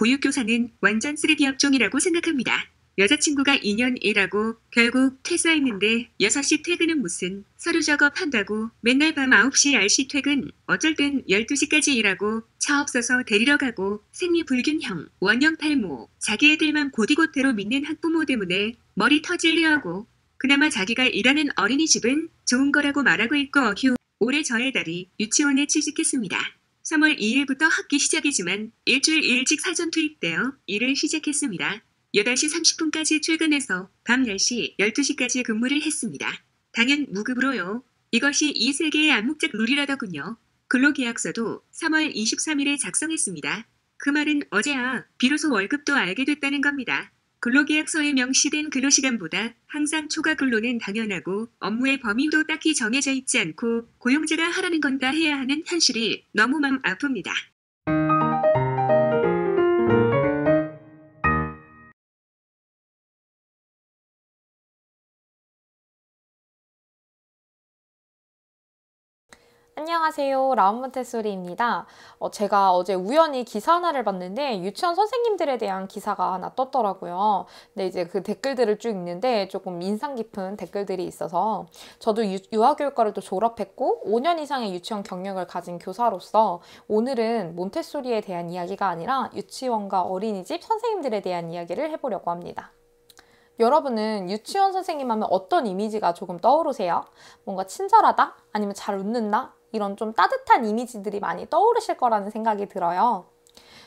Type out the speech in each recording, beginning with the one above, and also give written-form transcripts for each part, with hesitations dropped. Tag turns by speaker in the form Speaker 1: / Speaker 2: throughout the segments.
Speaker 1: 보육교사는 완전 쓰레기 업종이라고 생각합니다. 여자친구가 2년 일하고 결국 퇴사했는데 6시 퇴근은 무슨 서류 작업한다고 맨날 밤 9시 10시 퇴근 어쩔 땐 12시까지 일하고 차 없어서 데리러 가고 생리불균형, 원형 탈모, 자기 애들만 곧이곧대로 믿는 학부모 때문에 머리 터질려 하고 그나마 자기가 일하는 어린이집은 좋은 거라고 말하고 있고 휴. 올해 저의 딸이 유치원에 취직했습니다. 3월 2일부터 학기 시작이지만 일주일 일찍 사전 투입되어 일을 시작했습니다. 8시 30분까지 출근해서 밤 10시, 12시까지 근무를 했습니다. 당연 무급으로요. 이것이 이 세계의 암묵적 룰이라더군요. 근로계약서도 3월 23일에 작성했습니다. 그 말은 어제야 비로소 월급도 알게 됐다는 겁니다. 근로계약서에 명시된 근로시간보다 항상 초과 근로는 당연하고 업무의 범위도 딱히 정해져 있지 않고 고용자가 하라는 건 다 해야 하는 현실이 너무 맘 아픕니다.
Speaker 2: 안녕하세요. 라운몬테소리입니다. 제가 어제 우연히 기사 하나를 봤는데 유치원 선생님들에 대한 기사가 하나 떴더라고요. 근데 이제 그 댓글들을 쭉 읽는데 조금 인상 깊은 댓글들이 있어서 저도 유아교육과를 또 졸업했고 5년 이상의 유치원 경력을 가진 교사로서 오늘은 몬테소리에 대한 이야기가 아니라 유치원과 어린이집 선생님들에 대한 이야기를 해보려고 합니다. 여러분은 유치원 선생님 하면 어떤 이미지가 조금 떠오르세요? 뭔가 친절하다? 아니면 잘 웃는다? 이런 좀 따뜻한 이미지들이 많이 떠오르실 거라는 생각이 들어요.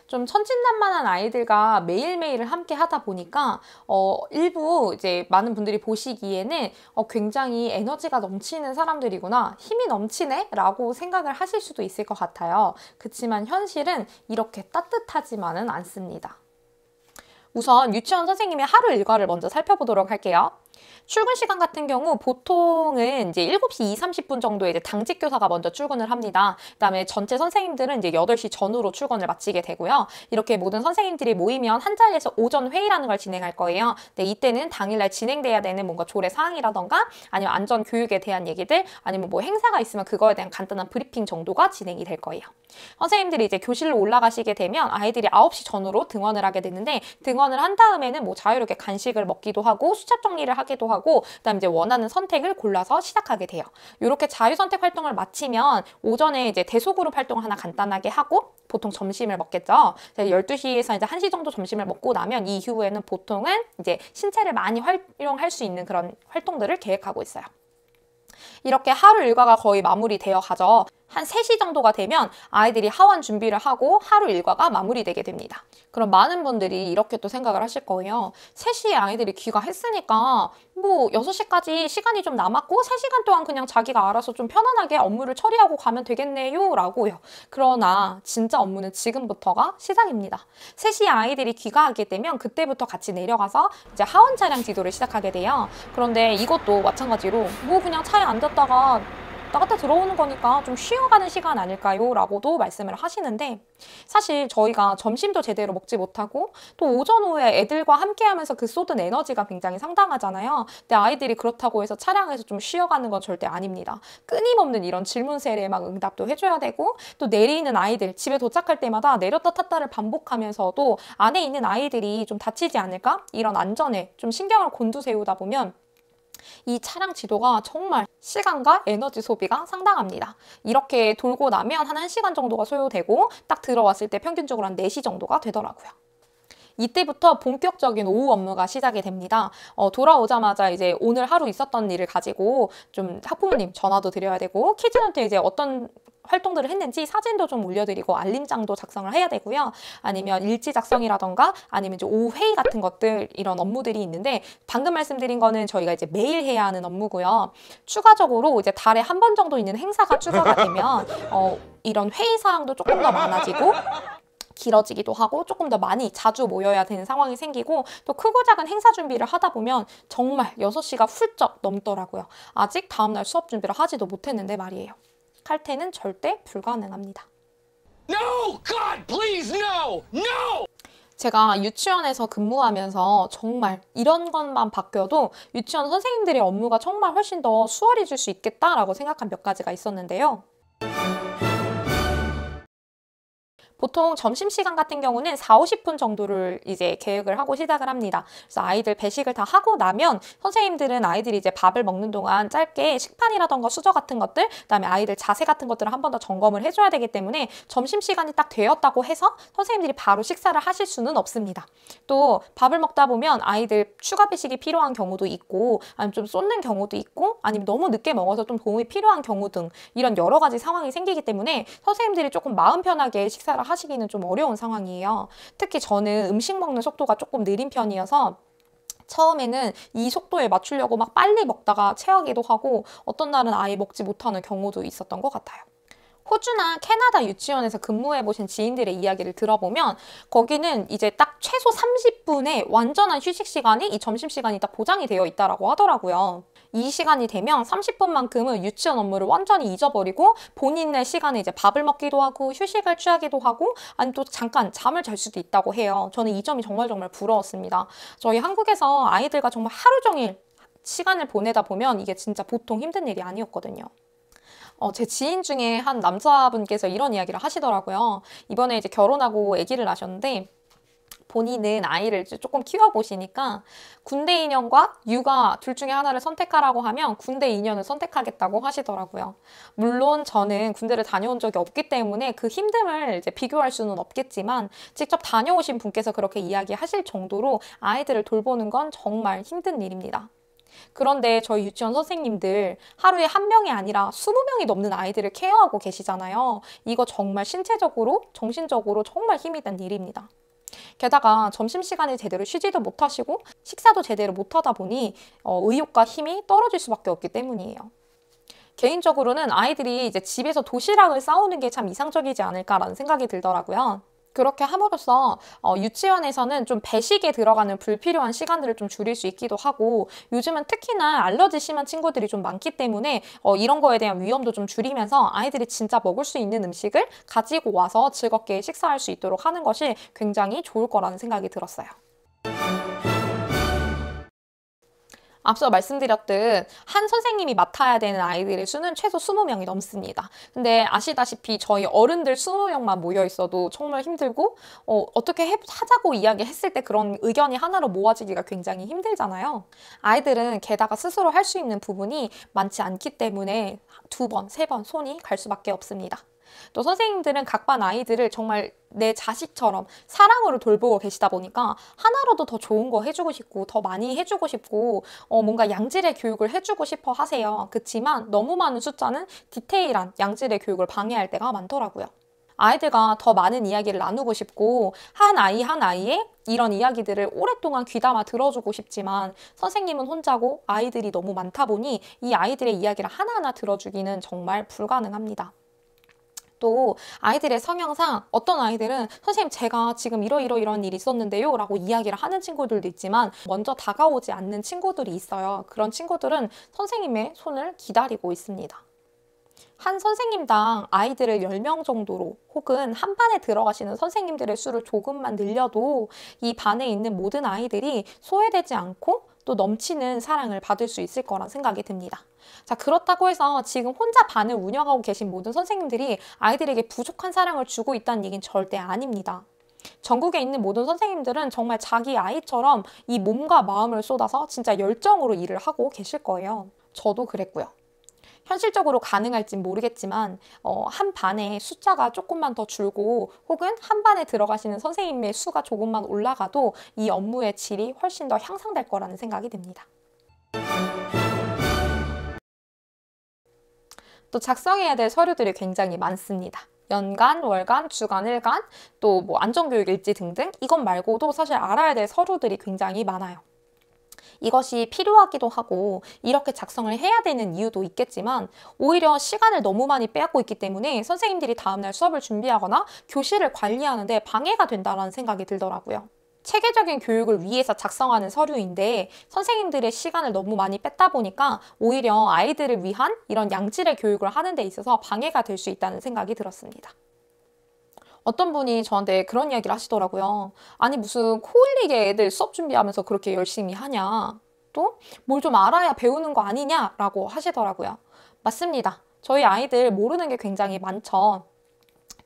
Speaker 2: 좀 천진난만한 아이들과 매일매일을 함께 하다 보니까 일부 이제 많은 분들이 보시기에는 굉장히 에너지가 넘치는 사람들이구나, 힘이 넘치네 라고 생각을 하실 수도 있을 것 같아요. 그치만 현실은 이렇게 따뜻하지만은 않습니다. 우선 유치원 선생님의 하루 일과를 먼저 살펴보도록 할게요. 출근 시간 같은 경우 보통은 이제 7시 20, 30분 정도에 이제 당직 교사가 먼저 출근을 합니다. 그다음에 전체 선생님들은 이제 8시 전후로 출근을 마치게 되고요. 이렇게 모든 선생님들이 모이면 한 자리에서 오전 회의라는 걸 진행할 거예요. 근데 이때는 당일날 진행돼야 되는 뭔가 조례 사항이라던가 아니면 안전 교육에 대한 얘기들 아니면 뭐 행사가 있으면 그거에 대한 간단한 브리핑 정도가 진행이 될 거예요. 선생님들이 이제 교실로 올라가시게 되면 아이들이 9시 전후로 등원을 하게 되는데 등원을 한 다음에는 뭐 자유롭게 간식을 먹기도 하고 수첩 정리를 하기도 하고 그다음에 이제 원하는 선택을 골라서 시작하게 돼요. 이렇게 자유선택 활동을 마치면 오전에 이제 대소그룹 활동을 하나 간단하게 하고 보통 점심을 먹겠죠. 12시에서 이제 1시 정도 점심을 먹고 나면 이후에는 보통은 이제 신체를 많이 활용할 수 있는 그런 활동들을 계획하고 있어요. 이렇게 하루 일과가 거의 마무리되어 가죠. 한 3시 정도가 되면 아이들이 하원 준비를 하고 하루 일과가 마무리되게 됩니다. 그럼 많은 분들이 이렇게 또 생각을 하실 거예요. 3시에 아이들이 귀가했으니까 뭐 6시까지 시간이 좀 남았고 3시간 동안 그냥 자기가 알아서 좀 편안하게 업무를 처리하고 가면 되겠네요 라고요. 그러나 진짜 업무는 지금부터가 시작입니다. 3시에 아이들이 귀가하게 되면 그때부터 같이 내려가서 이제 하원 차량 지도를 시작하게 돼요. 그런데 이것도 마찬가지로 뭐 그냥 차에 앉았다가 나갔다 들어오는 거니까 좀 쉬어가는 시간 아닐까요? 라고도 말씀을 하시는데 사실 저희가 점심도 제대로 먹지 못하고 또 오전 오후에 애들과 함께 하면서 그 쏟은 에너지가 굉장히 상당하잖아요. 근데 아이들이 그렇다고 해서 차량에서 좀 쉬어가는 건 절대 아닙니다. 끊임없는 이런 질문 세례에 막 응답도 해줘야 되고 또 내리는 아이들 집에 도착할 때마다 내렸다 탔다를 반복하면서도 안에 있는 아이들이 좀 다치지 않을까? 이런 안전에 좀 신경을 곤두세우다 보면 이 차량 지도가 정말 시간과 에너지 소비가 상당합니다. 이렇게 돌고 나면 한 1시간 정도가 소요되고 딱 들어왔을 때 평균적으로 한 4시 정도가 되더라고요. 이때부터 본격적인 오후 업무가 시작이 됩니다. 돌아오자마자 이제 오늘 하루 있었던 일을 가지고 좀 학부모님 전화도 드려야 되고 키즈한테 이제 어떤 활동들을 했는지 사진도 좀 올려드리고 알림장도 작성을 해야 되고요. 아니면 일지 작성이라던가 아니면 이제 오후 회의 같은 것들 이런 업무들이 있는데 방금 말씀드린 거는 저희가 이제 매일 해야 하는 업무고요. 추가적으로 이제 달에 한 번 정도 있는 행사가 추가가 되면 이런 회의 사항도 조금 더 많아지고 길어지기도 하고 조금 더 많이 자주 모여야 되는 상황이 생기고 또 크고 작은 행사 준비를 하다 보면 정말 6시가 훌쩍 넘더라고요. 아직 다음날 수업 준비를 하지도 못했는데 말이에요. 칼퇴는 절대 불가능합니다.
Speaker 3: No! God, please, no! No!
Speaker 2: 제가 유치원에서 근무하면서 정말 이런 것만 바뀌어도 유치원 선생님들의 업무가 정말 훨씬 더 수월해질 수 있겠다라고 생각한 몇 가지가 있었는데요. 보통 점심시간 같은 경우는 4, 50분 정도를 이제 계획을 하고 시작을 합니다. 그래서 아이들 배식을 다 하고 나면 선생님들은 아이들이 이제 밥을 먹는 동안 짧게 식판이라던가 수저 같은 것들, 그다음에 아이들 자세 같은 것들을 한 번 더 점검을 해줘야 되기 때문에 점심시간이 딱 되었다고 해서 선생님들이 바로 식사를 하실 수는 없습니다. 또 밥을 먹다 보면 아이들 추가 배식이 필요한 경우도 있고, 아니면 좀 쏟는 경우도 있고, 아니면 너무 늦게 먹어서 좀 도움이 필요한 경우 등 이런 여러 가지 상황이 생기기 때문에 선생님들이 조금 마음 편하게 식사를 하시기는 좀 어려운 상황이에요. 특히 저는 음식 먹는 속도가 조금 느린 편이어서 처음에는 이 속도에 맞추려고 막 빨리 먹다가 체하기도 하고 어떤 날은 아예 먹지 못하는 경우도 있었던 것 같아요. 호주나 캐나다 유치원에서 근무해보신 지인들의 이야기를 들어보면 거기는 이제 딱 최소 30분의 완전한 휴식 시간이 이 점심시간이 딱 보장이 되어 있다고 하더라고요. 이 시간이 되면 30분만큼은 유치원 업무를 완전히 잊어버리고 본인의 시간에 이제 밥을 먹기도 하고 휴식을 취하기도 하고 아니 또 잠깐 잠을 잘 수도 있다고 해요. 저는 이 점이 정말 부러웠습니다. 저희 한국에서 아이들과 정말 하루 종일 시간을 보내다 보면 이게 진짜 보통 힘든 일이 아니었거든요. 제 지인 중에 한 남자분께서 이런 이야기를 하시더라고요. 이번에 이제 결혼하고 아기를 낳으셨는데 본인은 아이를 조금 키워보시니까 군대 2년과 육아 둘 중에 하나를 선택하라고 하면 군대 2년을 선택하겠다고 하시더라고요. 물론 저는 군대를 다녀온 적이 없기 때문에 그 힘듦을 이제 비교할 수는 없겠지만 직접 다녀오신 분께서 그렇게 이야기하실 정도로 아이들을 돌보는 건 정말 힘든 일입니다. 그런데 저희 유치원 선생님들 하루에 한 명이 아니라 20명이 넘는 아이들을 케어하고 계시잖아요. 이거 정말 신체적으로, 정신적으로 정말 힘이 든 일입니다. 게다가 점심시간에 제대로 쉬지도 못하시고 식사도 제대로 못하다 보니 의욕과 힘이 떨어질 수밖에 없기 때문이에요. 개인적으로는 아이들이 이제 집에서 도시락을 싸오는 게 참 이상적이지 않을까라는 생각이 들더라고요. 그렇게 함으로써 유치원에서는 좀 배식에 들어가는 불필요한 시간들을 좀 줄일 수 있기도 하고 요즘은 특히나 알러지 심한 친구들이 좀 많기 때문에 이런 거에 대한 위험도 좀 줄이면서 아이들이 진짜 먹을 수 있는 음식을 가지고 와서 즐겁게 식사할 수 있도록 하는 것이 굉장히 좋을 거라는 생각이 들었어요. 앞서 말씀드렸듯 한 선생님이 맡아야 되는 아이들의 수는 최소 20명이 넘습니다. 근데 아시다시피 저희 어른들 20명만 모여 있어도 정말 힘들고 어떻게 하자고 이야기했을 때 그런 의견이 하나로 모아지기가 굉장히 힘들잖아요. 아이들은 게다가 스스로 할 수 있는 부분이 많지 않기 때문에 2번, 3번 손이 갈 수밖에 없습니다. 또 선생님들은 각 반 아이들을 정말 내 자식처럼 사랑으로 돌보고 계시다 보니까 하나라도 더 좋은 거 해주고 싶고 더 많이 해주고 싶고 뭔가 양질의 교육을 해주고 싶어 하세요. 그렇지만 너무 많은 숫자는 디테일한 양질의 교육을 방해할 때가 많더라고요. 아이들과 더 많은 이야기를 나누고 싶고 한 아이 한 아이의 이런 이야기들을 오랫동안 귀담아 들어주고 싶지만 선생님은 혼자고 아이들이 너무 많다 보니 이 아이들의 이야기를 하나하나 들어주기는 정말 불가능합니다. 또 아이들의 성향상 어떤 아이들은 선생님 제가 지금 이런 일이 있었는데요 라고 이야기를 하는 친구들도 있지만 먼저 다가오지 않는 친구들이 있어요. 그런 친구들은 선생님의 손을 기다리고 있습니다. 한 선생님당 아이들을 10명 정도로 혹은 한 반에 들어가시는 선생님들의 수를 조금만 늘려도 이 반에 있는 모든 아이들이 소외되지 않고 또 넘치는 사랑을 받을 수 있을 거란 생각이 듭니다. 자, 그렇다고 해서 지금 혼자 반을 운영하고 계신 모든 선생님들이 아이들에게 부족한 사랑을 주고 있다는 얘기는 절대 아닙니다. 전국에 있는 모든 선생님들은 정말 자기 아이처럼 이 몸과 마음을 쏟아서 진짜 열정으로 일을 하고 계실 거예요. 저도 그랬고요. 현실적으로 가능할진 모르겠지만 한 반에 숫자가 조금만 더 줄고 혹은 한 반에 들어가시는 선생님의 수가 조금만 올라가도 이 업무의 질이 훨씬 더 향상될 거라는 생각이 듭니다. 또 작성해야 될 서류들이 굉장히 많습니다. 연간, 월간, 주간, 일간, 또 뭐 안전교육 일지 등등 이것 말고도 사실 알아야 될 서류들이 굉장히 많아요. 이것이 필요하기도 하고 이렇게 작성을 해야 되는 이유도 있겠지만 오히려 시간을 너무 많이 빼앗고 있기 때문에 선생님들이 다음날 수업을 준비하거나 교실을 관리하는 데 방해가 된다는 생각이 들더라고요. 체계적인 교육을 위해서 작성하는 서류인데 선생님들의 시간을 너무 많이 뺐다 보니까 오히려 아이들을 위한 이런 양질의 교육을 하는 데 있어서 방해가 될 수 있다는 생각이 들었습니다. 어떤 분이 저한테 그런 이야기를 하시더라고요. 아니 무슨 코 흘리게 애들 수업 준비하면서 그렇게 열심히 하냐. 또 뭘 좀 알아야 배우는 거 아니냐라고 하시더라고요. 맞습니다. 저희 아이들 모르는 게 굉장히 많죠.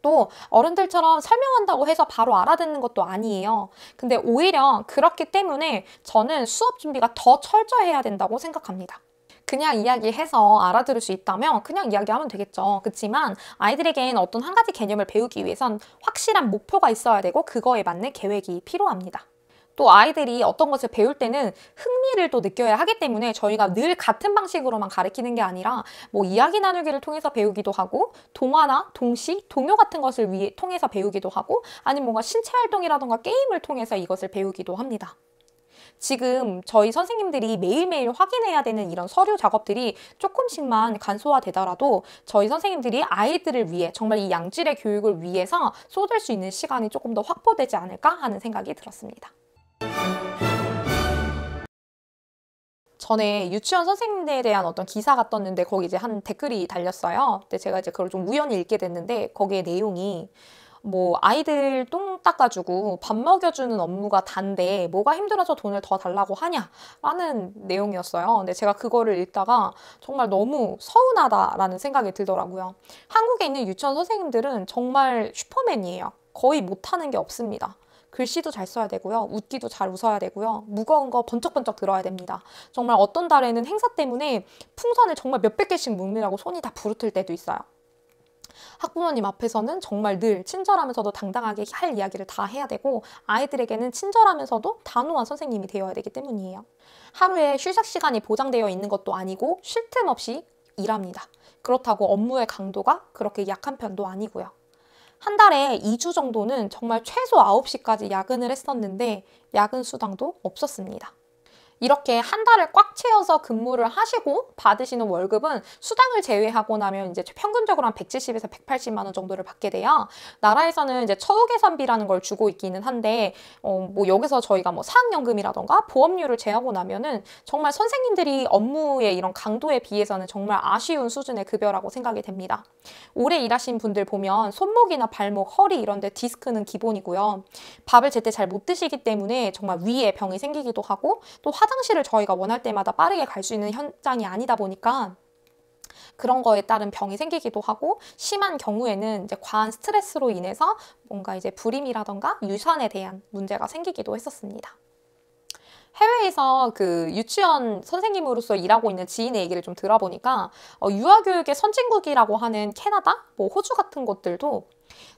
Speaker 2: 또 어른들처럼 설명한다고 해서 바로 알아듣는 것도 아니에요. 근데 오히려 그렇기 때문에 저는 수업 준비가 더 철저해야 된다고 생각합니다. 그냥 이야기해서 알아들을 수 있다면 그냥 이야기하면 되겠죠. 그렇지만 아이들에겐 어떤 한 가지 개념을 배우기 위해선 확실한 목표가 있어야 되고 그거에 맞는 계획이 필요합니다. 또 아이들이 어떤 것을 배울 때는 흥미를 또 느껴야 하기 때문에 저희가 늘 같은 방식으로만 가르치는 게 아니라 뭐 이야기 나누기를 통해서 배우기도 하고 동화나 동시, 동요 같은 것을 통해서 배우기도 하고 아니면 뭔가 신체 활동이라던가 게임을 통해서 이것을 배우기도 합니다. 지금 저희 선생님들이 매일매일 확인해야 되는 이런 서류 작업들이 조금씩만 간소화되더라도 저희 선생님들이 아이들을 위해 정말 이 양질의 교육을 위해서 쏟을 수 있는 시간이 조금 더 확보되지 않을까 하는 생각이 들었습니다. 전에 유치원 선생님들에 대한 어떤 기사가 떴는데 거기 이제 한 댓글이 달렸어요. 근데 제가 이제 그걸 좀 우연히 읽게 됐는데 거기에 내용이 뭐 아이들 똥 닦아주고 밥 먹여주는 업무가 단데 뭐가 힘들어서 돈을 더 달라고 하냐라는 내용이었어요. 근데 제가 그거를 읽다가 정말 너무 서운하다라는 생각이 들더라고요. 한국에 있는 유치원 선생님들은 정말 슈퍼맨이에요. 거의 못하는 게 없습니다. 글씨도 잘 써야 되고요. 웃기도 잘 웃어야 되고요. 무거운 거 번쩍번쩍 들어야 됩니다. 정말 어떤 달에는 행사 때문에 풍선을 정말 몇백 개씩 묶느라고 손이 다 부르틀 때도 있어요. 학부모님 앞에서는 정말 늘 친절하면서도 당당하게 할 이야기를 다 해야 되고 아이들에게는 친절하면서도 단호한 선생님이 되어야 되기 때문이에요. 하루에 휴식 시간이 보장되어 있는 것도 아니고 쉴 틈 없이 일합니다. 그렇다고 업무의 강도가 그렇게 약한 편도 아니고요. 한 달에 2주 정도는 정말 최소 9시까지 야근을 했었는데 야근 수당도 없었습니다. 이렇게 한 달을 꽉 채워서 근무를 하시고 받으시는 월급은 수당을 제외하고 나면 이제 평균적으로 한 170에서 180만 원 정도를 받게 돼요. 나라에서는 이제 처우 개선비라는 걸 주고 있기는 한데 뭐 여기서 저희가 뭐 사학연금이라던가 보험료를 제하고 나면은 정말 선생님들이 업무의 이런 강도에 비해서는 정말 아쉬운 수준의 급여라고 생각이 됩니다. 오래 일하신 분들 보면 손목이나 발목, 허리 이런 데 디스크는 기본이고요. 밥을 제때 잘 못 드시기 때문에 정말 위에 병이 생기기도 하고 또 화장실을 저희가 원할 때마다 빠르게 갈 수 있는 현장이 아니다 보니까 그런 거에 따른 병이 생기기도 하고 심한 경우에는 이제 과한 스트레스로 인해서 뭔가 이제 불임이라던가 유산에 대한 문제가 생기기도 했었습니다. 해외에서 그 유치원 선생님으로서 일하고 있는 지인의 얘기를 좀 들어보니까 유아교육의 선진국이라고 하는 캐나다, 뭐 호주 같은 곳들도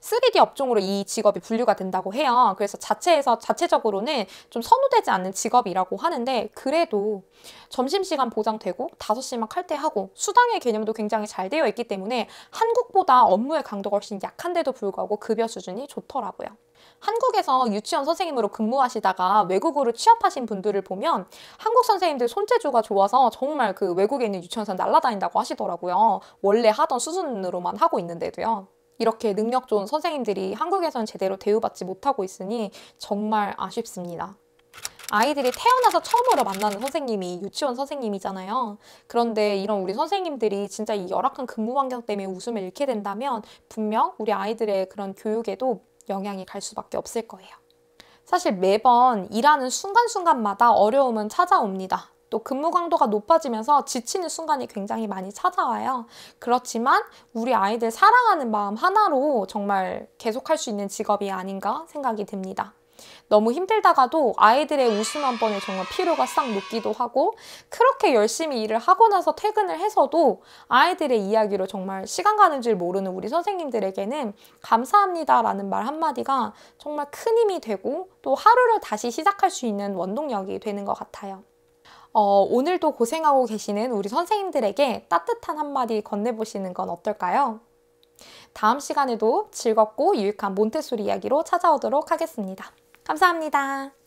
Speaker 2: 3D 업종으로 이 직업이 분류가 된다고 해요. 그래서 자체적으로는 좀 선호되지 않는 직업이라고 하는데 그래도 점심시간 보장되고 5시만 칼퇴하고 수당의 개념도 굉장히 잘 되어 있기 때문에 한국보다 업무의 강도가 훨씬 약한데도 불구하고 급여 수준이 좋더라고요. 한국에서 유치원 선생님으로 근무하시다가 외국으로 취업하신 분들을 보면 한국 선생님들 손재주가 좋아서 정말 그 외국에 있는 유치원에서 날아다닌다고 하시더라고요. 원래 하던 수준으로만 하고 있는데도요. 이렇게 능력 좋은 선생님들이 한국에서는 제대로 대우받지 못하고 있으니 정말 아쉽습니다. 아이들이 태어나서 처음으로 만나는 선생님이 유치원 선생님이잖아요. 그런데 이런 우리 선생님들이 진짜 이 열악한 근무 환경 때문에 웃음을 잃게 된다면 분명 우리 아이들의 그런 교육에도 영향이 갈 수밖에 없을 거예요. 사실 매번 일하는 순간순간마다 어려움은 찾아옵니다. 또 근무 강도가 높아지면서 지치는 순간이 굉장히 많이 찾아와요. 그렇지만 우리 아이들 사랑하는 마음 하나로 정말 계속할 수 있는 직업이 아닌가 생각이 듭니다. 너무 힘들다가도 아이들의 웃음 한 번에 정말 피로가 싹 녹기도 하고 그렇게 열심히 일을 하고 나서 퇴근을 해서도 아이들의 이야기로 정말 시간 가는 줄 모르는 우리 선생님들에게는 감사합니다라는 말 한마디가 정말 큰 힘이 되고 또 하루를 다시 시작할 수 있는 원동력이 되는 것 같아요. 오늘도 고생하고 계시는 우리 선생님들에게 따뜻한 한마디 건네보시는 건 어떨까요? 다음 시간에도 즐겁고 유익한 몬테소리 이야기로 찾아오도록 하겠습니다. 감사합니다.